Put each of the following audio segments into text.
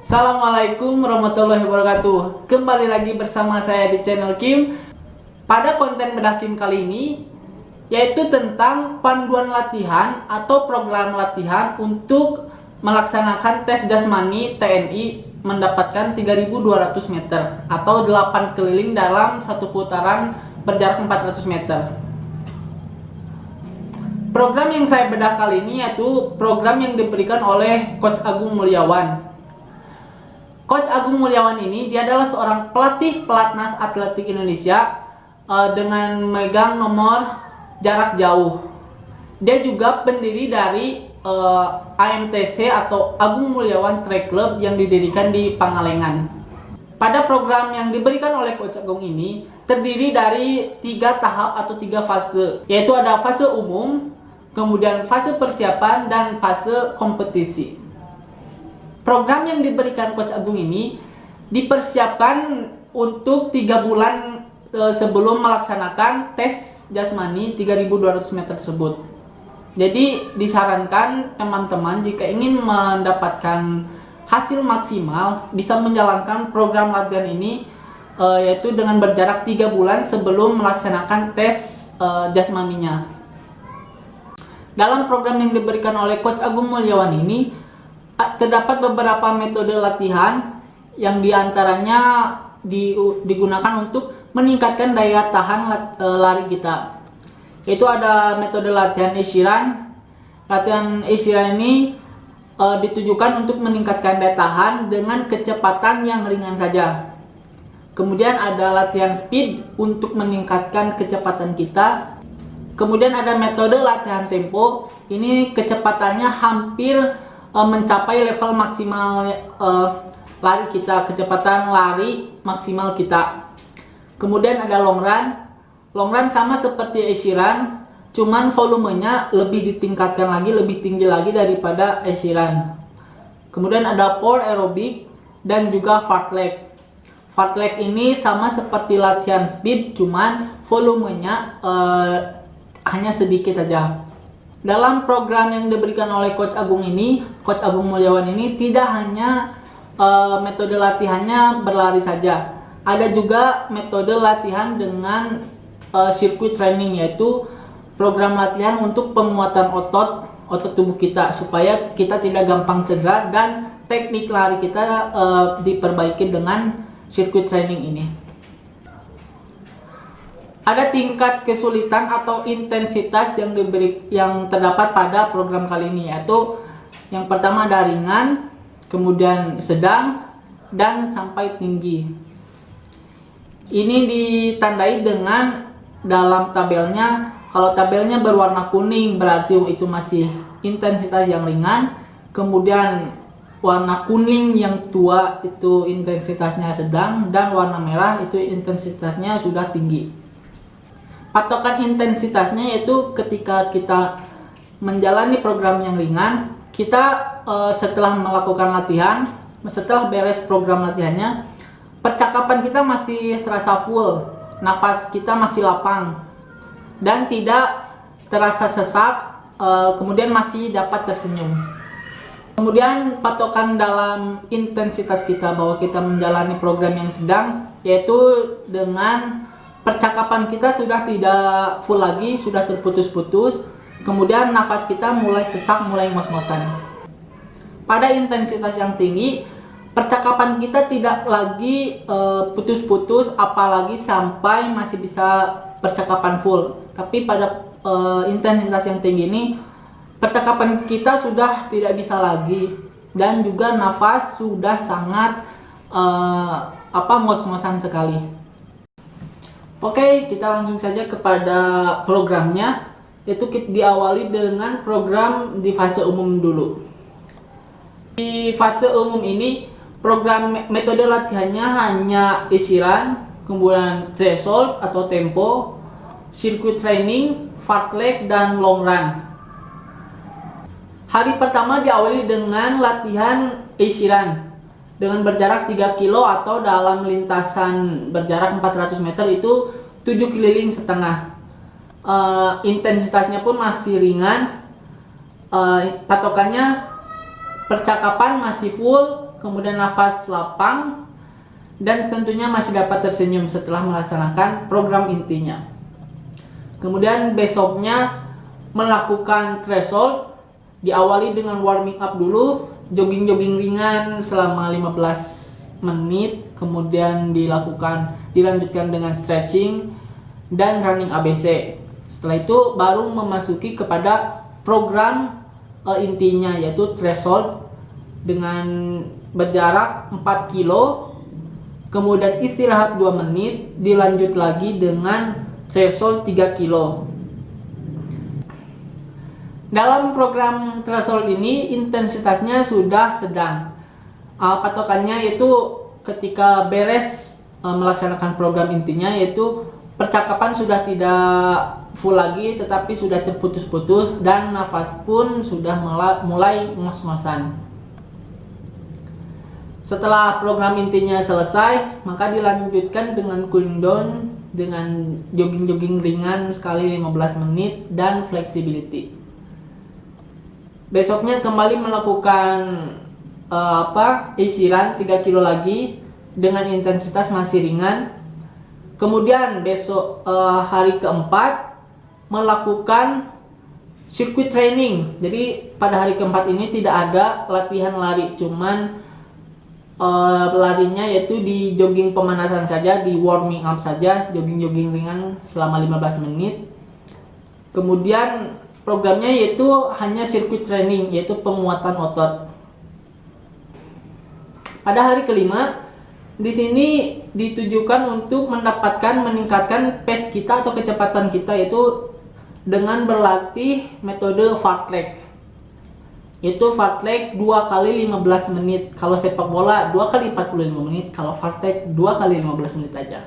Assalamualaikum warahmatullahi wabarakatuh. Kembali lagi bersama saya di channel Kim. Pada konten bedah Kim kali ini, yaitu tentang panduan latihan atau program latihan untuk melaksanakan tes jasmani TNI mendapatkan 3.200 meter atau 8 keliling dalam satu putaran berjarak 400 meter. Program yang saya bedah kali ini yaitu program yang diberikan oleh Coach Agung Mulyawan. Coach Agung Mulyawan ini dia adalah seorang pelatih pelatnas atletik Indonesia dengan megang nomor jarak jauh. Dia juga pendiri dari AMTC atau Agung Mulyawan Track Club yang didirikan di Pangalengan. Pada program yang diberikan oleh Coach Agung ini terdiri dari 3 tahap atau 3 fase, yaitu ada fase umum, kemudian fase persiapan, dan fase kompetisi. Program yang diberikan Coach Agung ini dipersiapkan untuk 3 bulan sebelum melaksanakan tes jasmani 3.200 meter tersebut. Jadi disarankan teman-teman jika ingin mendapatkan hasil maksimal bisa menjalankan program latihan ini yaitu dengan berjarak 3 bulan sebelum melaksanakan tes jasmaninya. Dalam program yang diberikan oleh Coach Agung Mulyawan ini terdapat beberapa metode latihan yang diantaranya digunakan untuk meningkatkan daya tahan lari kita. Yaitu ada metode latihan isyiran. Latihan isyiran ini ditujukan untuk meningkatkan daya tahan dengan kecepatan yang ringan saja. Kemudian ada latihan speed untuk meningkatkan kecepatan kita. Kemudian ada metode latihan tempo. Ini kecepatannya hampir mencapai level maksimal lari kita, kecepatan lari maksimal kita. Kemudian ada long run. Long run sama seperti isyiran, cuman volumenya lebih ditingkatkan lagi, lebih tinggi lagi daripada isyiran. Kemudian ada power aerobic dan juga fartlek. Fartlek ini sama seperti latihan speed, cuman volumenya hanya sedikit saja. Dalam program yang diberikan oleh Coach Agung ini, Coach Agung Mulyawan ini tidak hanya metode latihannya berlari saja. Ada juga metode latihan dengan circuit training, yaitu program latihan untuk penguatan otot tubuh kita supaya kita tidak gampang cedera dan teknik lari kita diperbaiki dengan circuit training ini. Ada tingkat kesulitan atau intensitas yang terdapat pada program kali ini, yaitu yang pertama ada ringan, kemudian sedang, dan sampai tinggi. Ini ditandai dengan dalam tabelnya. Kalau tabelnya berwarna kuning berarti itu masih intensitas yang ringan, kemudian warna kuning yang tua itu intensitasnya sedang, dan warna merah itu intensitasnya sudah tinggi. Patokan intensitasnya yaitu ketika kita menjalani program yang ringan, kita setelah melakukan latihan, setelah beres program latihannya, percakapan kita masih terasa full, nafas kita masih lapang, dan tidak terasa sesak, kemudian masih dapat tersenyum. Kemudian patokan dalam intensitas kita bahwa kita menjalani program yang sedang, yaitu dengan percakapan kita sudah tidak full lagi, sudah terputus-putus, kemudian nafas kita mulai sesak, mulai ngos-ngosan. Pada intensitas yang tinggi, percakapan kita tidak lagi putus-putus, apalagi sampai masih bisa percakapan full. Tapi pada intensitas yang tinggi ini, percakapan kita sudah tidak bisa lagi, dan juga nafas sudah sangat ngos-ngosan sekali. Oke, kita langsung saja kepada programnya, yaitu diawali dengan program di fase umum dulu. Di fase umum ini, program metode latihannya hanya isyiran, kemudian threshold atau tempo, circuit training, fartlek, dan long run. Hari pertama diawali dengan latihan isyiran dengan berjarak 3 kilo atau dalam lintasan berjarak 400 meter itu 7 keliling setengah. Intensitasnya pun masih ringan. Patokannya percakapan masih full, kemudian nafas lapang, dan tentunya masih dapat tersenyum setelah melaksanakan program intinya. Kemudian besoknya melakukan threshold, diawali dengan warming up dulu, jogging-jogging ringan selama 15 menit, kemudian dilanjutkan dengan stretching dan running ABC. Setelah itu baru memasuki kepada program intinya, yaitu threshold dengan berjarak 4 kilo, kemudian istirahat 2 menit, dilanjut lagi dengan threshold 3 kilo. Dalam program threshold ini intensitasnya sudah sedang. Patokannya yaitu ketika beres melaksanakan program intinya, yaitu percakapan sudah tidak full lagi tetapi sudah terputus-putus, dan nafas pun sudah mulai ngos-ngosan. Setelah program intinya selesai, maka dilanjutkan dengan cooling down dengan jogging-jogging ringan sekali 15 menit dan flexibility. Besoknya kembali melakukan easy run 3 kilo lagi dengan intensitas masih ringan. Kemudian besok hari keempat melakukan circuit training. Jadi pada hari keempat ini tidak ada latihan lari, cuman larinya yaitu di jogging pemanasan saja, di warming up saja, jogging-jogging ringan selama 15 menit. Kemudian programnya yaitu hanya circuit training, yaitu penguatan otot. Pada hari kelima, di sini ditujukan untuk meningkatkan pace kita atau kecepatan kita, yaitu dengan berlatih metode fartlek. Yaitu fartlek 2 kali 15 menit. Kalau sepak bola 2 kali 45 menit, kalau fartlek 2 kali 15 menit aja.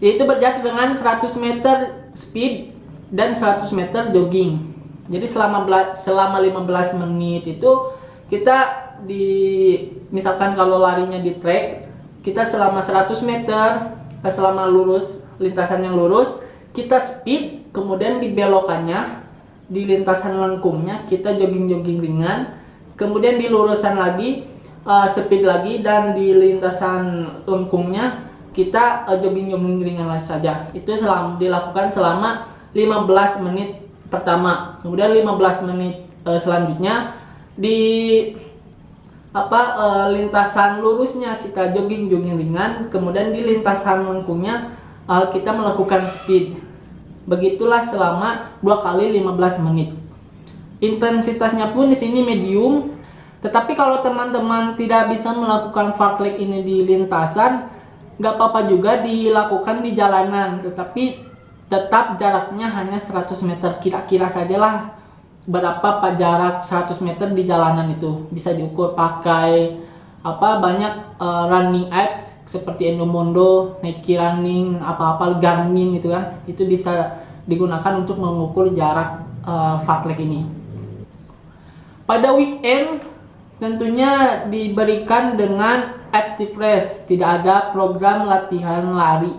Yaitu berjarak dengan 100 meter speed dan 100 meter jogging. Jadi selama 15 menit itu kita misalkan kalau larinya di track, kita selama 100 meter selama lurus, lintasan yang lurus, kita speed, kemudian di belokannya, di lintasan lengkungnya kita jogging-jogging ringan, kemudian di lurusan lagi speed lagi, dan di lintasan lengkungnya kita jogging-jogging ringan lagi saja. Itu dilakukan selama 15 menit pertama. Kemudian 15 menit selanjutnya di lintasan lurusnya kita jogging-jogging ringan, kemudian di lintasan lengkungnya kita melakukan speed. Begitulah selama 2 kali 15 menit. Intensitasnya pun di sini medium. Tetapi kalau teman-teman tidak bisa melakukan fartlek ini di lintasan, nggak apa-apa juga dilakukan di jalanan. Tetapi tetap jaraknya hanya 100 meter. Kira-kira sajalah berapa jarak 100 meter di jalanan itu. Bisa diukur pakai banyak running apps seperti Endomondo, Nike Running, Garmin gitu kan. Itu bisa digunakan untuk mengukur jarak fartlek ini. Pada weekend tentunya diberikan dengan active rest, tidak ada program latihan lari.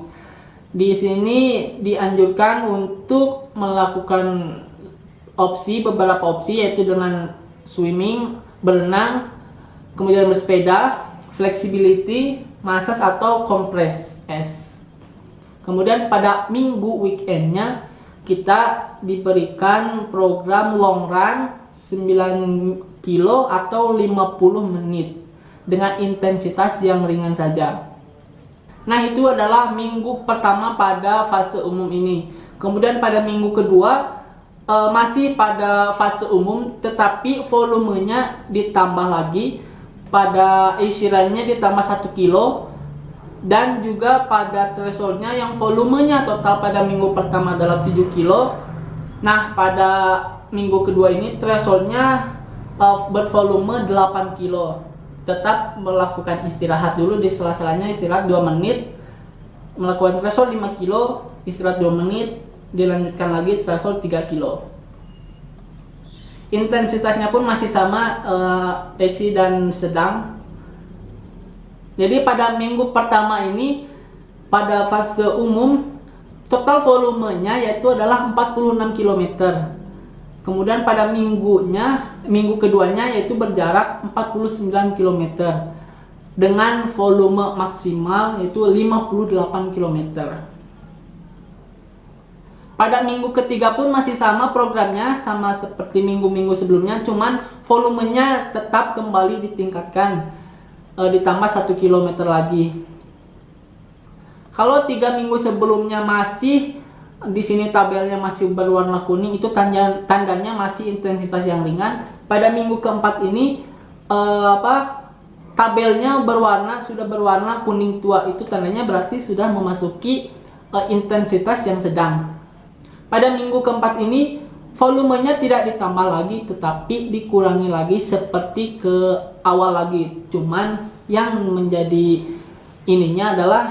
Di sini dianjurkan untuk melakukan beberapa opsi, yaitu dengan swimming, berenang, kemudian bersepeda, flexibility, massage atau compress es. Kemudian pada minggu weekendnya kita diberikan program long run 9 kilo atau 50 menit dengan intensitas yang ringan saja. Nah, itu adalah minggu pertama pada fase umum ini. Kemudian pada minggu kedua masih pada fase umum, tetapi volumenya ditambah lagi. Pada isirannya ditambah 1 kilo, dan juga pada thresholdnya yang volumenya total pada minggu pertama adalah 7 kilo. Nah, pada minggu kedua ini thresholdnya bervolume 8 kilo. Tetap melakukan istirahat dulu, di sela-selanya istirahat 2 menit, melakukan threshold 5 kilo, istirahat 2 menit, dilanjutkan lagi threshold 3 kilo. Intensitasnya pun masih sama, easy dan sedang. Jadi pada minggu pertama ini pada fase umum total volumenya yaitu adalah 46 km. Kemudian pada minggu keduanya yaitu berjarak 49 km dengan volume maksimal yaitu 58 km. Pada minggu ketiga pun masih sama programnya, sama seperti minggu-minggu sebelumnya, cuman volumenya tetap kembali ditingkatkan, ditambah 1 km lagi. Kalau 3 minggu sebelumnya masih di sini tabelnya masih berwarna kuning, itu tandanya masih intensitas yang ringan. Pada minggu keempat ini tabelnya sudah berwarna kuning tua, itu tandanya berarti sudah memasuki intensitas yang sedang. Pada minggu keempat ini volumenya tidak ditambah lagi tetapi dikurangi lagi seperti ke awal lagi, cuman yang menjadi ininya adalah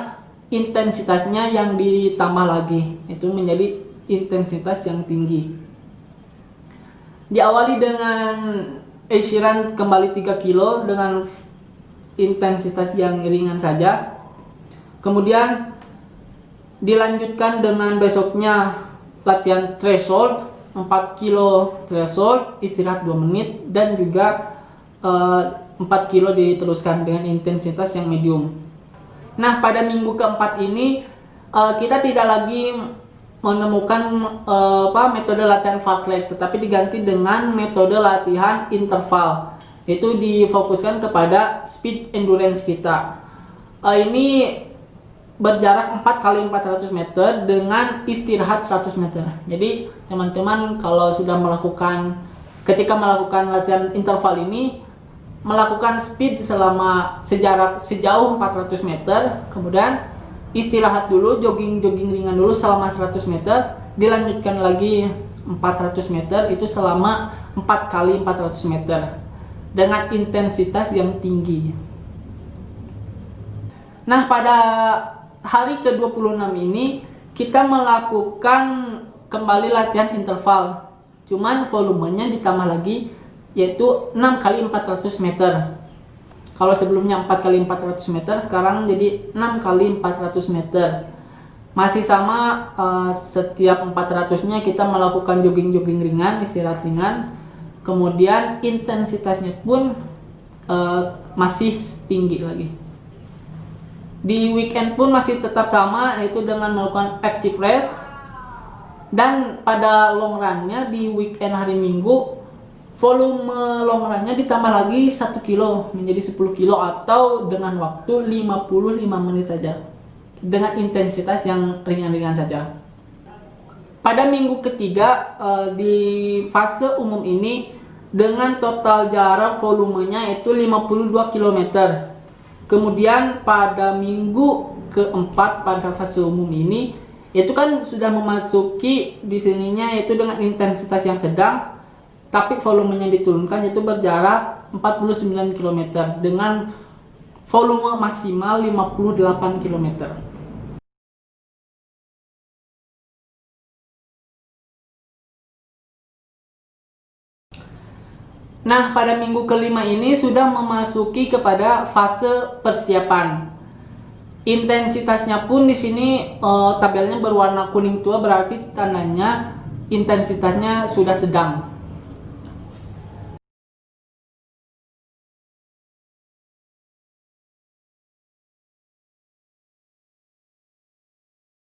intensitasnya yang ditambah lagi, itu menjadi intensitas yang tinggi. Diawali dengan easy run kembali 3 kilo dengan intensitas yang ringan saja. Kemudian dilanjutkan dengan besoknya latihan threshold 4 kilo threshold, istirahat 2 menit, dan juga 4 kilo diteruskan dengan intensitas yang medium. Nah, pada minggu keempat ini kita tidak lagi menemukan metode latihan fartlek, tetapi diganti dengan metode latihan interval. Itu difokuskan kepada speed endurance kita. Ini berjarak 4 kali 400 meter dengan istirahat 100 meter. Jadi teman-teman kalau sudah ketika melakukan latihan interval ini, melakukan speed sejauh 400 meter, kemudian istirahat dulu, jogging ringan dulu selama 100 meter, dilanjutkan lagi 400 meter itu selama 4 kali 400 meter dengan intensitas yang tinggi. Nah, pada hari ke-26 ini kita melakukan kembali latihan interval, cuman volumenya ditambah lagi yaitu 6 kali 400 meter. Kalau sebelumnya 4 kali 400 meter, sekarang jadi 6 kali 400 meter. Masih sama, setiap 400-nya kita melakukan jogging ringan, istirahat ringan. Kemudian intensitasnya pun masih tinggi lagi. Di weekend pun masih tetap sama, yaitu dengan melakukan active rest. Dan pada long run-nya di weekend hari Minggu, volume long run-nya ditambah lagi 1 kilo menjadi 10 kilo atau dengan waktu 55 menit saja, dengan intensitas yang ringan-ringan saja. Pada minggu ketiga di fase umum ini dengan total jarak volumenya itu 52 km. Kemudian pada minggu keempat pada fase umum ini itu kan sudah memasuki di sininya yaitu dengan intensitas yang sedang, tapi volumenya diturunkan yaitu berjarak 49 km dengan volume maksimal 58 km. Nah, pada minggu kelima ini sudah memasuki kepada fase persiapan. Intensitasnya pun di sini tabelnya berwarna kuning tua, berarti tandanya intensitasnya sudah sedang.